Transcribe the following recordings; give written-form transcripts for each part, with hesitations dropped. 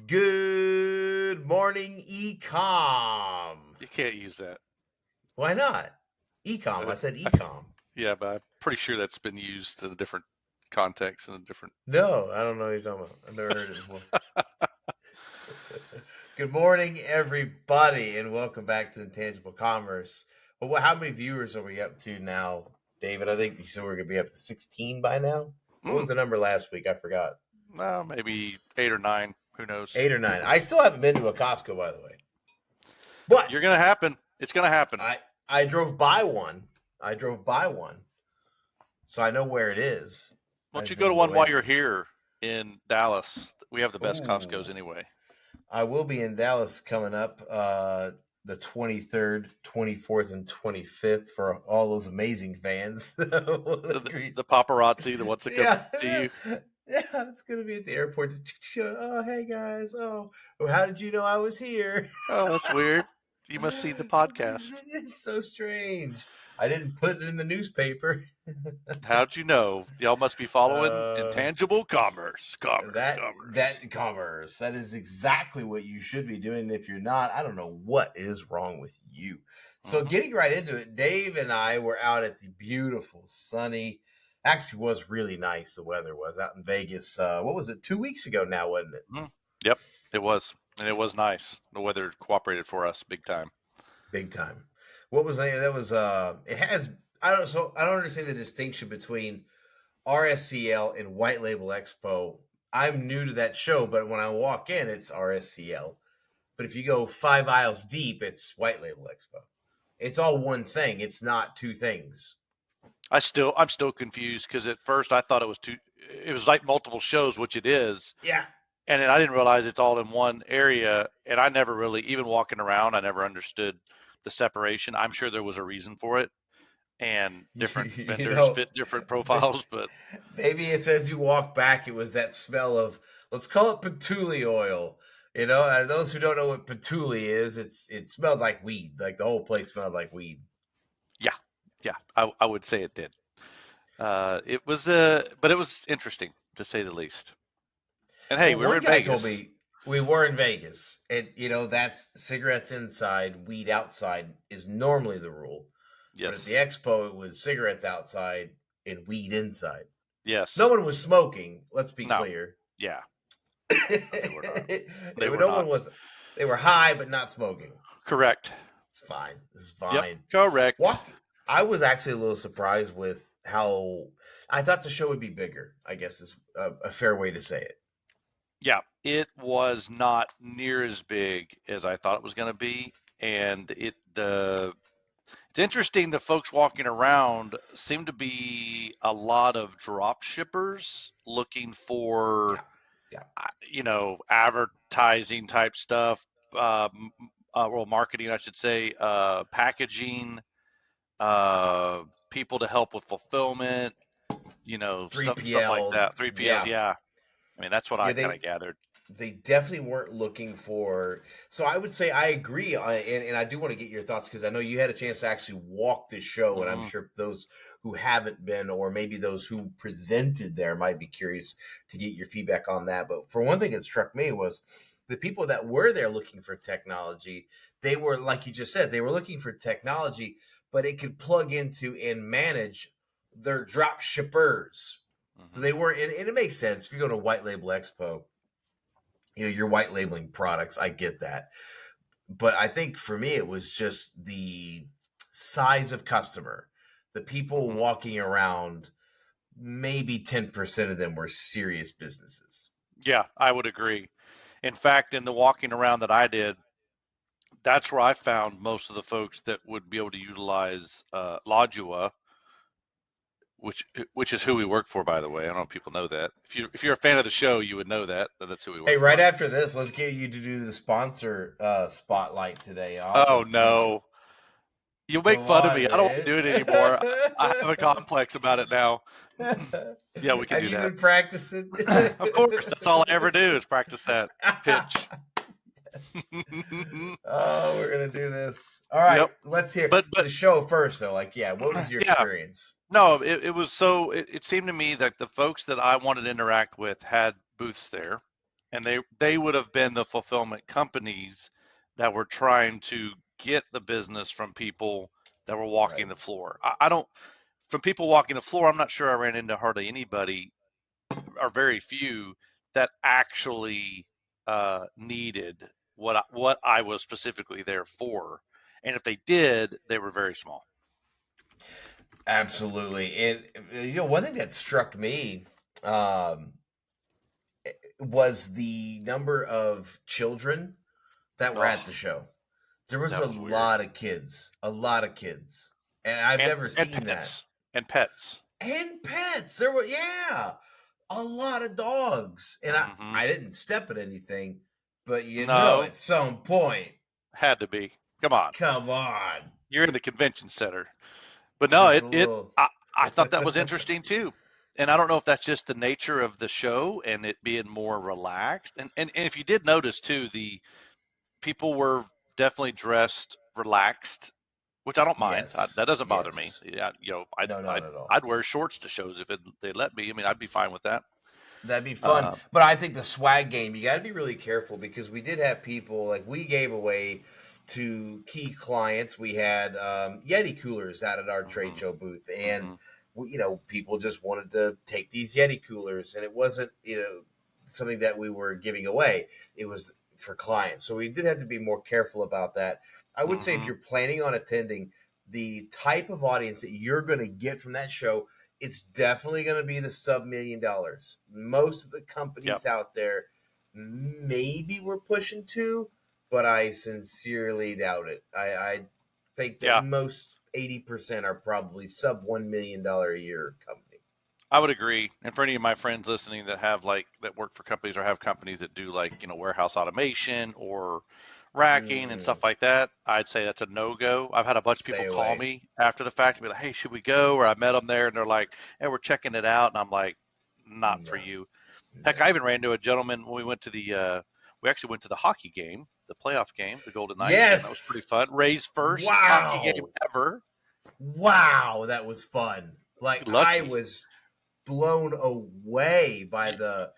Good morning, Ecom. You can't use that. Why not? Ecom. Uh, I said Ecom. Yeah, but I'm pretty sure that's been used in a different context and a different. No, I don't know what you're talking about. I've never heard it before. Good morning, everybody, and welcome back to Intangible Commerce. Well, how many viewers are we up to now, David? I think you said we're going to be up to 16 by now. What was the number last week? I forgot. No, maybe 8 or 9. Who knows? 8 or 9. I still haven't been to a Costco, by the way. But You're gonna happen. It's gonna happen. I drove by one. So I know where it is. Why don't you go to one while you're here in Dallas? We have the best Costco's anyway. I will be in Dallas coming up the 23rd, 24th, and 25th for all those amazing fans. the paparazzi, the ones that come to you. Yeah, it's going to be at the airport. Oh, hey, guys. Oh, how did you know I was here? Oh, that's weird. You must see the podcast. It's so strange. I didn't put it in the newspaper. How'd you know? Y'all must be following Intangible Commerce. Commerce. That is exactly what you should be doing. If you're not, I don't know what is wrong with you. So getting right into it, Dave and I were out at the beautiful, sunny, actually was really nice. The weather was out in Vegas. What was it? 2 weeks ago now, wasn't it? Yep, it was. And it was nice. The weather cooperated for us big time. Big time. What was that? That was it has I don't understand the distinction between RSCL and White Label Expo. I'm new to that show, but when I walk in, it's RSCL. But if you go 5 aisles deep, it's White Label Expo. It's all one thing. It's not two things. I'm still confused because at first I thought it was two. It was like multiple shows, which it is. Yeah. And then I didn't realize it's all in one area. And I never really, even walking around, I never understood the separation. I'm sure there was a reason for it. And different vendors fit different profiles, but maybe it's as you walk back, it was that smell of, let's call it patchouli oil. You know, and those who don't know what patchouli is, it smelled like weed. Like the whole place smelled like weed. Yeah, I would say it did. It was but it was interesting to say the least. And hey, we were in Vegas. Told me we were in Vegas, and that's cigarettes inside, weed outside is normally the rule. Yes. But at the expo, it was cigarettes outside and weed inside. Yes. No one was smoking. Let's be clear. Yeah. They were not. They were high, but not smoking. Correct. It's fine. This is fine. Yep, correct. I was actually a little surprised with how I thought the show would be bigger. I guess is a fair way to say it. Yeah, it was not near as big as I thought it was going to be, and it's interesting. The folks walking around seem to be a lot of drop shippers looking for, advertising type stuff, marketing, I should say, packaging, people to help with fulfillment, 3PL, stuff like that. 3PL, yeah. I mean, that's what I kind of gathered. They definitely weren't looking for. So I would say I agree, and I do want to get your thoughts because I know you had a chance to actually walk the show, and I'm sure those who haven't been, or maybe those who presented there, might be curious to get your feedback on that. But for one thing that struck me was the people that were there looking for technology. They were, like you just said, they were looking for technology, but it could plug into and manage their drop shippers. So they were, and it makes sense if you go to White Label Expo, you're white labeling products. I get that. But I think for me, it was just the size of customer, the people walking around, maybe 10% of them were serious businesses. Yeah, I would agree. In fact, in the walking around that I did, that's where I found most of the folks that would be able to utilize Lodua, which is who we work for, by the way. I don't know if people know that. If you're a fan of the show, you would know that that's who we work for. Hey, right after this, let's get you to do the sponsor spotlight today. Oh, no. You'll make fun of me. I don't want to do it anymore. I have a complex about it now. Yeah, we can do that. Have you been practicing? Of course. That's all I ever do is practice that pitch. Oh, we're going to do this. All right, let's hear the show first, though. What was your experience? No, it was it seemed to me that the folks that I wanted to interact with had booths there. and they would have been the fulfillment companies that were trying to get the business from people that were walking Right. the floor. I don't from people walking the floor. I'm not sure I ran into hardly anybody or very few that actually needed what I was specifically there for, and if they did, they were very small. Absolutely. And one thing that struck me um, was the number of children that were Oh, at the show. There was that a was weird. lot of kids, a lot of kids, and I've And never and seen that. pets and pets. And pets. There were, yeah, a lot of dogs. And I, Hmm. I didn't step at anything, but No, at some point, had to be. Come on, come on, you're in the convention center. But no, just it a it little. I thought that was interesting too. And I don't know if that's just the nature of the show and it being more relaxed. And if you did notice too, the people were definitely dressed relaxed, which I don't mind. Yes, That doesn't bother me. yes. Yeah, I'd No, not I'd at all. I'd wear shorts to shows if they let me. I mean, I'd be fine with that. That'd be fun. Uh, But I think the swag game, you got to be really careful because we did have people, like we gave away to key clients. We had Yeti coolers out at our trade hmm show booth. And, hmm people just wanted to take these Yeti coolers. And it wasn't, something that we were giving away. It was for clients. So we did have to be more careful about that. I would say if hmm you're planning on attending, the type of audience that you're going to get from that show, it's definitely going to be the sub $1 million. Most of the Yep. companies out there, maybe we're pushing to, but I sincerely doubt it. I think that Yeah. most 80% are probably sub $1 million a year company. I would agree. And for any of my friends listening that have that work for companies or have companies that do warehouse automation or racking and Mm, stuff like that, I'd say that's a no-go. I've had a bunch of people stay call away. me after the fact and be like, "Hey, should we go?" Or I met them there and they're like, "Hey, we're checking it out." And I'm like, "Not for No, you." Heck, I no. even ran into a gentleman when we actually went to the hockey game, the playoff game, the Golden Knights game. That was Yes. pretty fun. Ray's first hockey game Wow. ever. Wow, that was fun. Like I Lucky. was blown away by the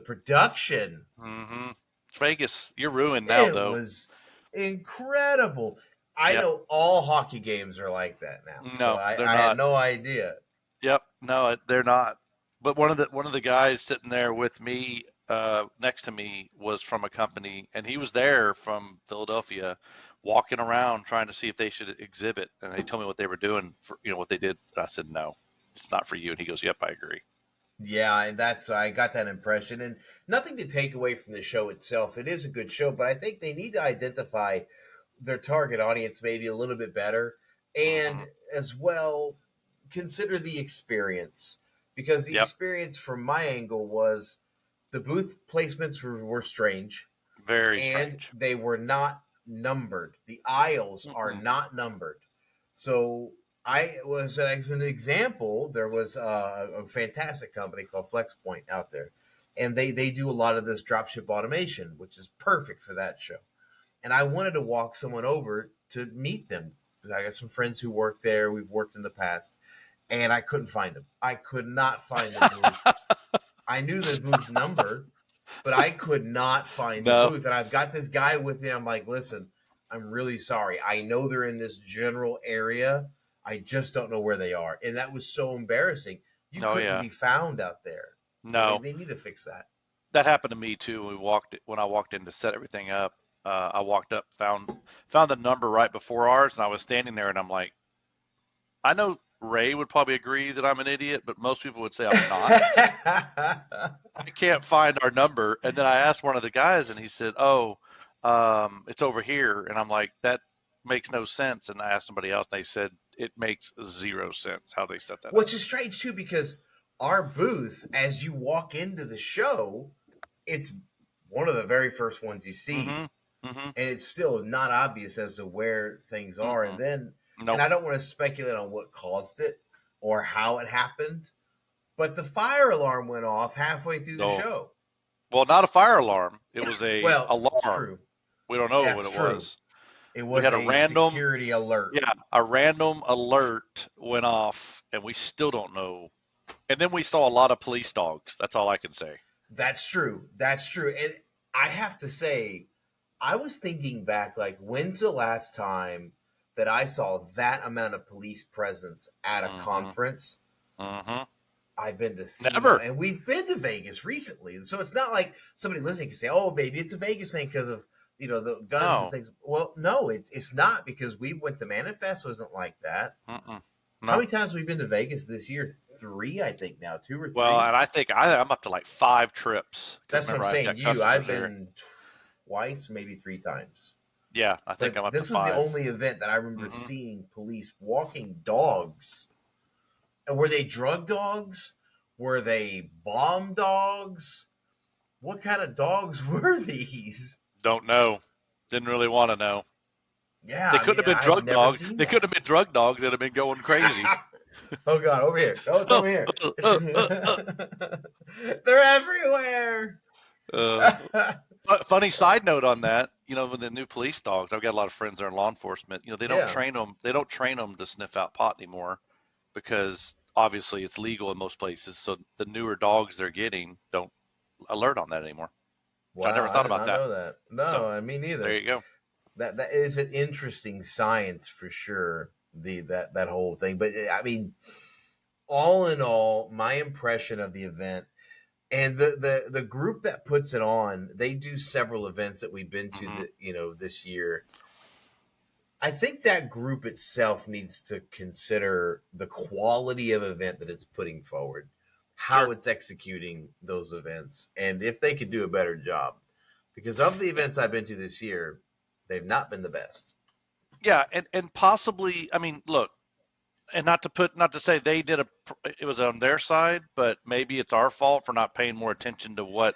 production. Mm-hmm. Vegas, you're ruined now, It though. was incredible. I Yep. know all hockey games are like that now, so No, they're I had not. no idea. Yep. No, they're not. But one of the guys sitting there with me, next to me, was from a company, and he was there from Philadelphia, walking around trying to see if they should exhibit, and they told me what they were doing for what they did. And I said, no, it's not for you. And he goes, yep, I agree. Yeah, and that's I got that impression. And nothing to take away from the show itself. It is a good show, but I think they need to identify their target audience maybe a little bit better, Hmm. and as well consider the experience, because the Yep. experience from my angle was the booth placements were strange, Very and strange. they were not numbered. The aisles are Mm-mm. not numbered. So I was, as an example, there was a fantastic company called FlexPoint out there, and they do a lot of this dropship automation, which is perfect for that show. And I wanted to walk someone over to meet them. I got some friends who work there. We've worked in the past, and I couldn't find them. I could not find the booth. I knew the booth number, but I could not find the No, booth. And I've got this guy with me. I'm like, listen, I'm really sorry. I know they're in this general area. I just don't know where they are. And that was so embarrassing. You oh couldn't yeah, be found out there. And they, no. they need to fix that. That happened to me too. When I walked in to set everything up. I walked up, found the number right before ours, and I was standing there, and I'm like, I know Ray would probably agree that I'm an idiot, but most people would say I'm not. I can't find our number. And then I asked one of the guys, and he said, "Oh, it's over here." And I'm like, "That makes no sense." And I asked somebody else, and they said it makes zero sense how they set that up. Which is strange too, because our booth, as you walk into the show, it's one of the very first ones you see, Mm-hmm. Mm-hmm. and it's still not obvious as to where things are. And Mm-mm. then, and Nope. I don't want to speculate on what caused it or how it happened, but the fire alarm went off halfway through the So, show. well, not a fire alarm. It was a Well, it's alarm. true. We don't know what That's it true. was. It We was had a a random, security alert. yeah, a random alert went off, and we still don't know. And then we saw a lot of police dogs. That's all I can say. That's true. That's true. And I have to say, I was thinking back, like, when's the last time that I saw that amount of police presence at a Mm-hmm. conference? Mm-hmm. I've been to SEMA, Never. and we've been to Vegas recently. So it's not like somebody listening can say, "Oh, maybe it's a Vegas thing because of the guns and No. things." Well, no, it's not, because we went to Manifest wasn't like that. Mm-mm. How No. many times have we been to Vegas this year? Three, I think now, two or Well, three. and I think I'm up to like 5 trips because That's what I'm remember I've saying. got customers I've there. been twice, maybe three times. Yeah, I think But I'm up to this was the 5. only event that I remember Mm-hmm. seeing police walking dogs. And were they drug dogs? Were they bomb dogs? What kind of dogs were these? Don't know. Didn't really want to know. Yeah, They I couldn't mean, have been I've drug never dogs. seen They couldn't that. have been drug dogs that have been going crazy. Oh God, over here! Oh, it's over here! They're everywhere. Uh, Funny side note on that, with the new police dogs, I've got a lot of friends that are in law enforcement. They don't Yeah. train them. They don't train them to sniff out pot anymore because obviously it's legal in most places. So the newer dogs they're getting don't alert on that anymore. I never Wow, I thought did about not that. know that. So No, I mean there neither. you go. That is an interesting science for sure. That whole thing, but I mean, all in all, my impression of the event and the group that puts it on, they do several events that we've been to Hmm. this year. I think that group itself needs to consider the quality of event that it's putting forward, how Sure. it's executing those events, and if they could do a better job. Because of the events I've been to this year, they've not been the best. Yeah, and possibly, I mean, look, and not to say they did it was on their side, but maybe it's our fault for not paying more attention to what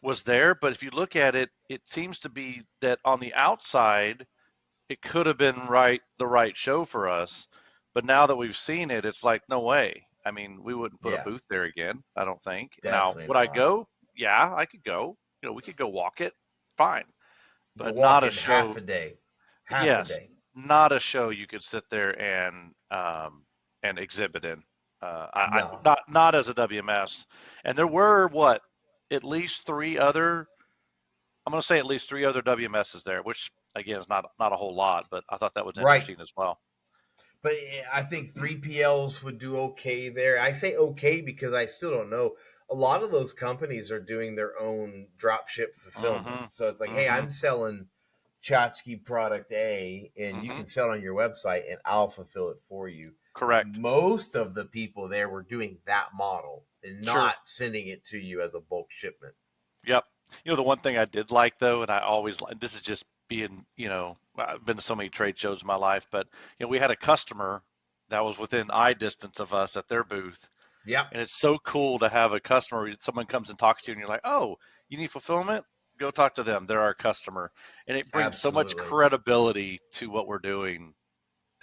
was there. But if you look at it, it seems to be that on the outside, it could have been the right show for us. But now that we've seen it, it's like, no way. I mean, we wouldn't put a Yeah, booth there again, I don't think. Now, definitely would I not. go? Yeah, I could go. We could go walk it. Fine. Go But not walk a in half show. a day. Half a Yes, day. not a show you could sit there and exhibit in. No. Not as a WMS. And there were what, at least three other. I'm going to say at least three other WMSs there, which again is not a whole lot, but I thought that was Right. interesting as well. But I think 3PLs would do okay there. I say okay because I still don't know. A lot of those companies are doing their own drop ship fulfillment. Mm-hmm. So it's like, hey, Mm-hmm. I'm selling Tchotchke product A, and you Mm-hmm. can sell it on your website, and I'll fulfill it for you. Correct. Most of the people there were doing that model and Sure. not sending it to you as a bulk shipment. Yep. The one thing I did like though, and I always like, this is just being, I've been to so many trade shows in my life, but we had a customer that was within eye distance of us at their booth. Yep, And it's so cool to have a customer, someone comes and talks to you and you're like, oh, you need fulfillment? Go talk to them. They're our customer. And it brings so much absolutely. credibility to what we're doing.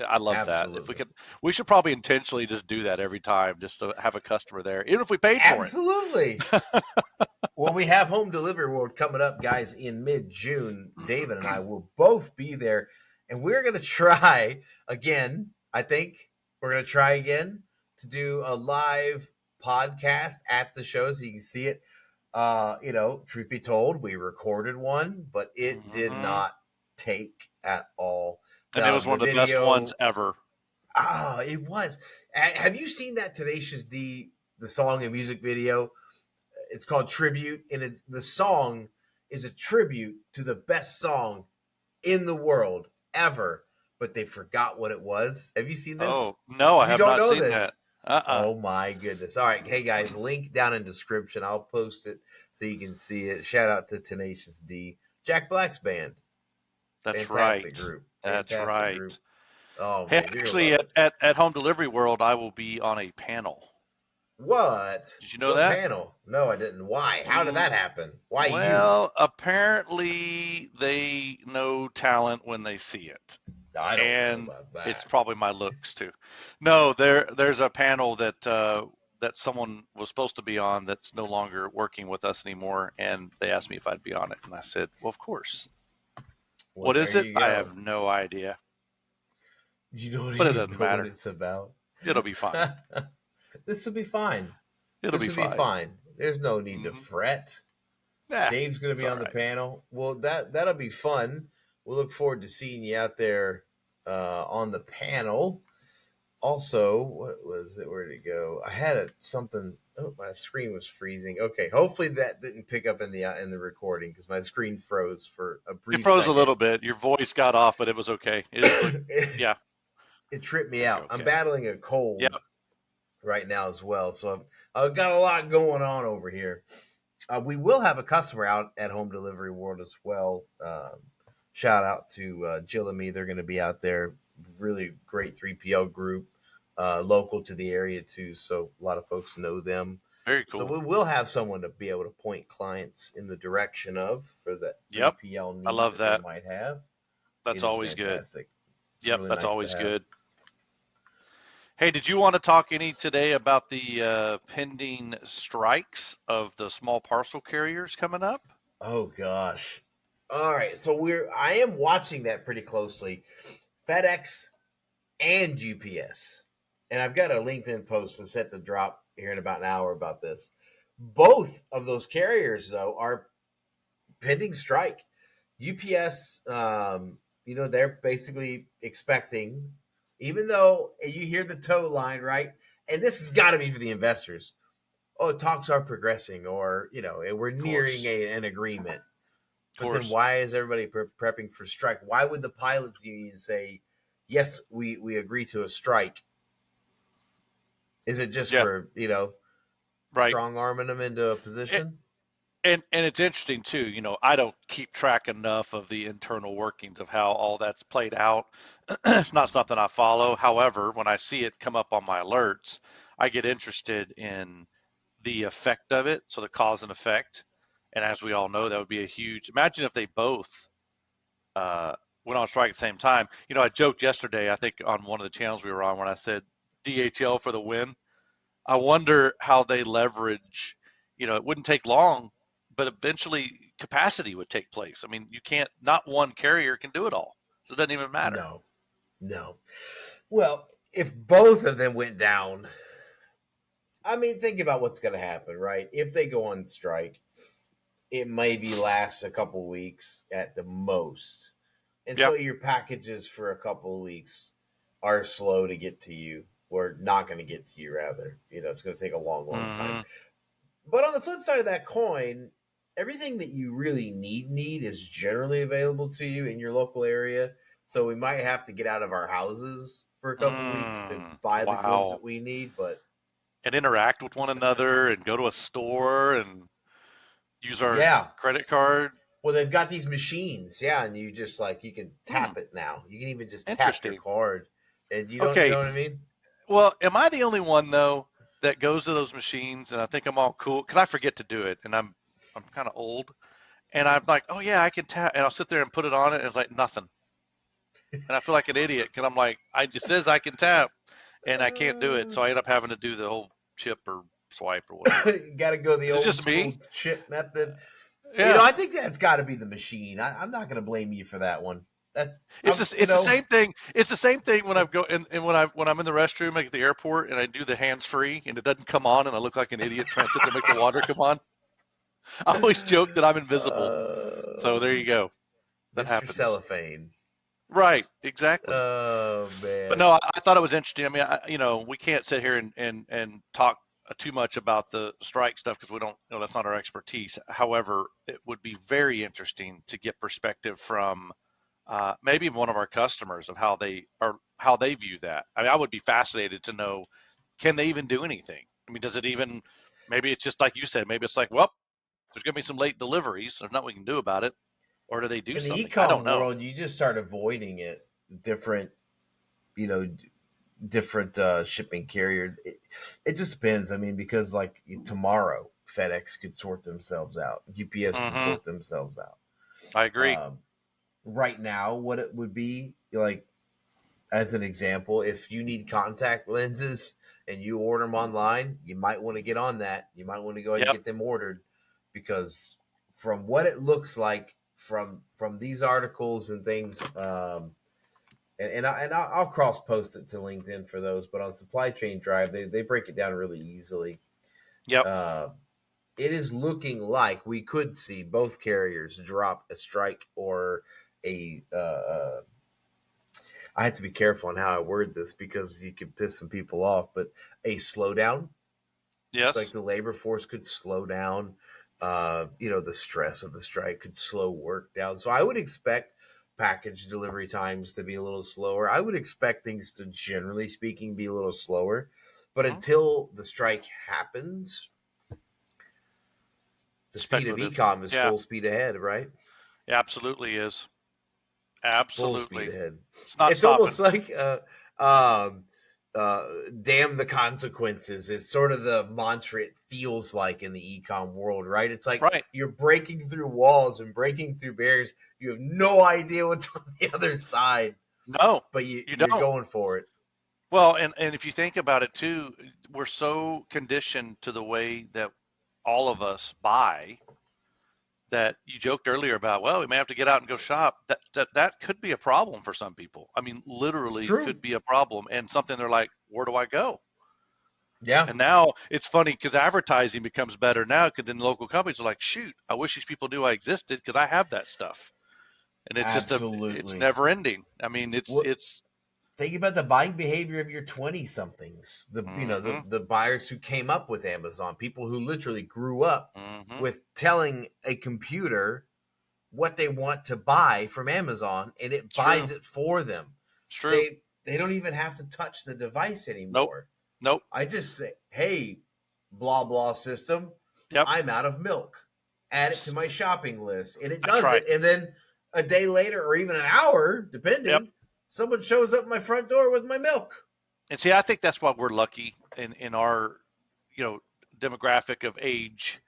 I love that. If we Absolutely. could, we should probably intentionally just do that every time, just to have a customer there, even if we paid for it. Absolutely. Well, we have Home Delivery World coming up, guys, in mid-June. David and I will both be there, and we're going to try again. I think we're going to try again to do a live podcast at the show so you can see it. Truth be told, we recorded one, but it did Mm-hmm. not take at all. And it was The one of the best ones video, ever. it was. Have you seen that Tenacious D, the song and music video? It's called Tribute, and the song is a tribute to the best song in the world ever, but they forgot what it was. Have you seen this? Oh, no, I You have don't not know seen that. this. Uh-uh. Oh my goodness. All right. Hey guys, link down in description. I'll post it so you can see it. Shout out to Tenacious D. Jack Black's band. That's Fantastic right. group. That's Fantastic right. group. Oh Hey, man, you're gonna actually, love it. at Home Delivery World, I will be on a panel. What? Did you know What that? panel? No, I didn't. Why? How did that happen? Why you? Well, apparently they know talent when they see it, I don't know and about it's that. probably my looks too. No, there's a panel that someone was supposed to be on that's no longer working with us anymore, and they asked me if I'd be on it, and I said, well, of course. Well, What there is it? you I go. have no idea, You don't but it even doesn't know what matter. it's about. It'll be fine. This will be fine. It'll This be will be fine. fine. There's no need to fret. Yeah, Dave's going to it's be all on the right. panel. Well, that'll be fun. We'll look forward to seeing you out there on the panel. Also, what was it? Where did it go? I had something. Oh, my screen was freezing. Okay, hopefully that didn't pick up in the recording because my screen froze for a It brief froze a second. little bit. Your voice got off, but it was okay. Yeah, It tripped me you're out. I'm okay. battling a Yep, cold right now as well, so I've got a lot going on over here. We will have a customer out at Home Delivery World as well. Shout out to Jill and me. They're going to be out there. Really great 3PL group, local to the area too. So a lot of folks know them. very So cool. we will have someone to be able to point clients in the direction of for that Yep, 3PL I need love that they that. might have. That's It is always good. fantastic. It's Yep, really that's nice to always have. good. Hey, did you want to talk any today about the pending strikes of the small parcel carriers coming up? Oh gosh. All right. So I am watching that pretty closely. FedEx and UPS. And I've got a LinkedIn post that's set to drop here in about an hour about this. Both of those carriers, though, are pending strike. UPS, they're basically expecting, even though you hear the tow line, right? And this has got to be for the investors. Oh, talks are progressing, or, we're Of nearing course, an agreement. of But then course. why is everybody prepping for strike? Why would the pilots union say, yes, we agree to a strike? Is it just Yeah, for, right. strong arming them into a It, position? and it's interesting too. I don't keep track enough of the internal workings of how all that's played out. It's not something I follow. However, when I see it come up on my alerts, I get interested in the effect of it, so the cause and effect. And as we all know, that would be a huge. Imagine if they both uh, went on strike at the same time. I joked yesterday, I think on one of the channels we were on, when I said DHL for the win. I wonder how they leverage. It wouldn't take long, but eventually capacity would take place. I mean, you can't. Not one carrier can do it all, so it doesn't even matter. No, no. Well, if both of them went down, I mean, think about what's going to happen, right? If they go on strike, it maybe lasts a couple weeks at the most. And Yeah. so your packages for a couple of weeks are slow to get to you, or not going to get to you, rather. It's going to take a long, long time. Hmm. But on the flip side of that coin, everything that you really need is generally available to you in your local area. So we might have to get out of our houses for a couple weeks to buy the goods Wow. that we need. But And interact with one another and go to a store and use our yeah, credit card. well, they've got these machines, yeah, and you just you can Hmm. tap it now. You can even just tap your Interesting. card, and you Okay. know what I mean? Well, am I the only one though that goes to those machines and I think I'm all cool because I forget to do it and I'm kind of old and I'm like, oh yeah, I can tap and I'll sit there and put it on it and it's like nothing and I feel like an idiot because I'm like, I just says I can tap and I can't do it, Uh, so I end up having to do the whole chip or swipe or whatever. got to go the Is it old just me? school chip method. Yeah, I think that's got to be the machine. I'm not going to blame you for that one. That it's I'm, just it's the same thing. It's the same thing when I go and when I'm in the restroom like at the airport and I do the hands free and it doesn't come on and I look like an idiot trying to sit there and make the water come on. I always joke that I'm invisible. So there you go. That Mr. happens. Cellophane. Right, exactly. Oh But man. no, I thought it was interesting. I mean, we can't sit here and talk too much about the strike stuff because we don't, that's not our expertise. However, it would be very interesting to get perspective from maybe even one of our customers of how they view that. I mean, I would be fascinated to know, can they even do anything? I mean, does it even? Maybe it's just like you said. Maybe it's like, well, there's going to be some late deliveries. There's nothing we can do about it. Or do they do In the something? I don't e-com know. world, you just start avoiding it. Different, you know, different shipping carriers. It just depends. I mean, because tomorrow, FedEx could sort themselves out. UPS could Hmm. sort themselves out. I agree. Right now, what it would be like, as an example, if you need contact lenses and you order them online, you might want to get on that. You might want to go ahead and Yep. get them ordered, because from what it looks like from these articles and things, I'll cross post it to LinkedIn for those. But on Supply Chain Drive, they break it down really easily. Yep. Uh, it is looking like we could see both carriers drop a strike or a. I have to be careful on how I word this because you could piss some people off, but a slowdown. Like Yes. the labor force could slow down. The stress of the strike could slow work down. So I would expect package delivery times to be a little slower. I would expect things to, generally speaking, be a little slower. But Mm-hmm. until the strike happens, the speed of e-com is full speed ahead, right? It absolutely is. Full speed Absolutely. ahead. It's not It's stopping. almost like um, damn the consequences is sort of the mantra it feels like in the e-com world, right? It's like you're breaking through walls and breaking through barriers. You have no idea what's on the other side. No, but you're don't. Going for it. Well, and if you think about it too, we're so conditioned to the way that all of us buy that you joked earlier about, well, we may have to get out and go shop. That could be a problem for some people. I mean, literally could be a problem, and something they're like, where do I go? Yeah. And now it's funny because advertising becomes better now because then local companies are like, shoot, I wish these people knew I existed because I have that stuff. And it's it's never ending. I mean, it's think about the buying behavior of your 20-somethings, the buyers who came up with Amazon, people who literally grew up with telling a computer what they want to buy from Amazon, and it buys it for them. It's true. They don't even have to touch the device anymore. Nope. I just say, hey, blah, blah system, I'm out of milk. Add it to my shopping list. And it does it. And then a day later or even an hour, depending, someone shows up at my front door with my milk. And see, I think that's why we're lucky in our, demographic of age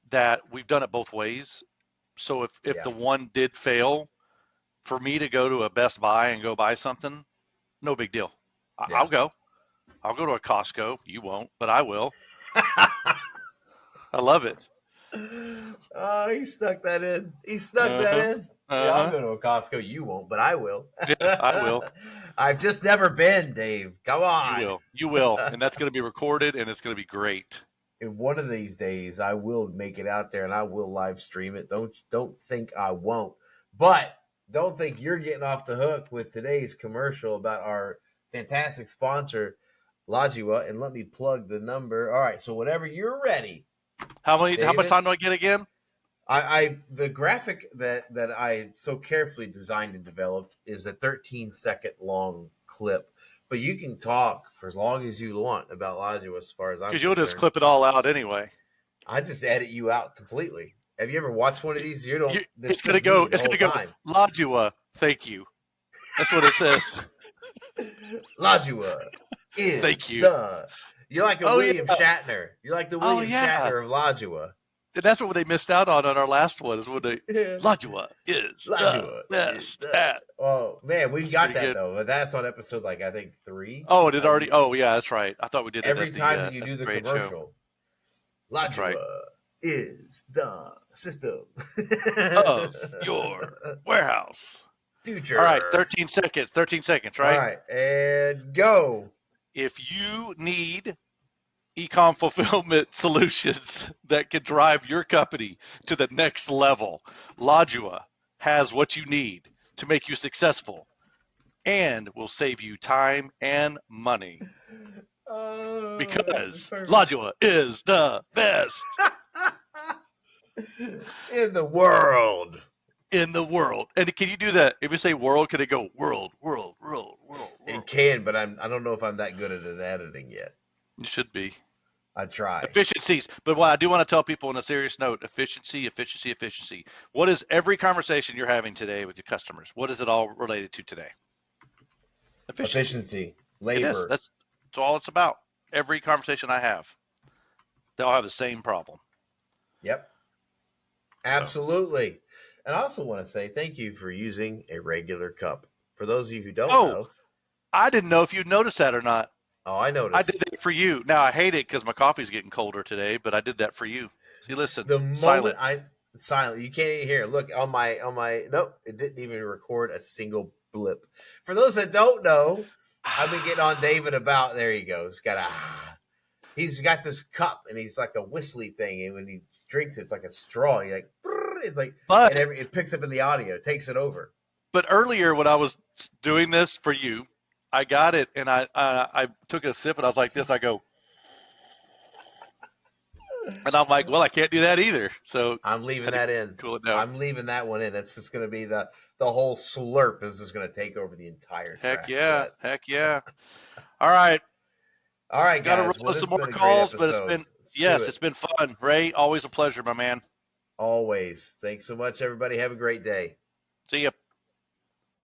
that we've done it both ways. So if the one did fail, for me to go to a Best Buy and go buy something, no big deal. I'll go. I'll go to a Costco. You won't, but I will. I love it. Oh, he stuck that in. That in. Yeah, I'll go to a Costco. You won't, but I will. Yeah, I will. I've just never been, Dave. Come on. You will. And that's going to be recorded, and it's going to be great. And one of these days, I will make it out there, and I will live stream it. Don't think I won't. But don't think you're getting off the hook with today's commercial about our fantastic sponsor, Lajua. And let me plug the number. All right, so whenever you're ready. How much time do I get again? The graphic that I so carefully designed and developed is a 13-second long clip, but you can talk for as long as you want about Lajua as far as I'm concerned. Because you'll just clip it all out anyway. I just edit you out completely. Have you ever watched one of these? It's gonna go. Lajua, thank you. That's what it says. Lajua is thank you. You're like a William Shatner. You're like the William Shatner of Lajua. And that's what they missed out on our last one is when they Lajua is the best. Oh man, we got that good. Though. But that's on episode I think 3. Oh, it already. Oh yeah, that's right. I thought we did it every time that you do the commercial. Lajua is the system of your warehouse future. All right, 13 seconds. 13 seconds, right? All right, and go. If you need e-com fulfillment solutions that can drive your company to the next level, Lajua has what you need to make you successful and will save you time and money. Because Lajua is the best in the world. In the world. And can you do that? If you say world, can it go world, world, world, world? It can, but I don't know if I'm that good at it editing yet. You should be. I try. Efficiencies. But what I do want to tell people on a serious note, efficiency. What is every conversation you're having today with your customers? What is it all related to today? Efficiency. Labor. That's all it's about. Every conversation I have, they all have the same problem. Yep. Absolutely. So. And I also want to say thank you for using a regular cup. For those of you who don't know. I didn't know if you'd noticed that or not. Oh, I noticed. I did that for you. Now, I hate it because my coffee's getting colder today, but I did that for you. See, listen. The moment silent. You can't even hear it. Look, on my nope, it didn't even record a single blip. For those that don't know, I've been getting on David about, there he goes. He's got this cup, and he's like a whistly thing, and when he drinks it, it's like a straw. You're like, it's like, But and it picks up in the audio, takes it over. but earlier when I was doing this for you, I got it and I took a sip and I was like this. I go, and I'm like, well, I can't do that either. So I'm leaving that in. Cool it down. I'm leaving that one in. That's just going to be the whole slurp is just going to take over the entire track. Heck yeah. Heck yeah. All right. All right, Got to guys. roll some more calls, but it's been fun. Ray, always a pleasure, my man. Always. Thanks so much, everybody. Have a great day. See ya.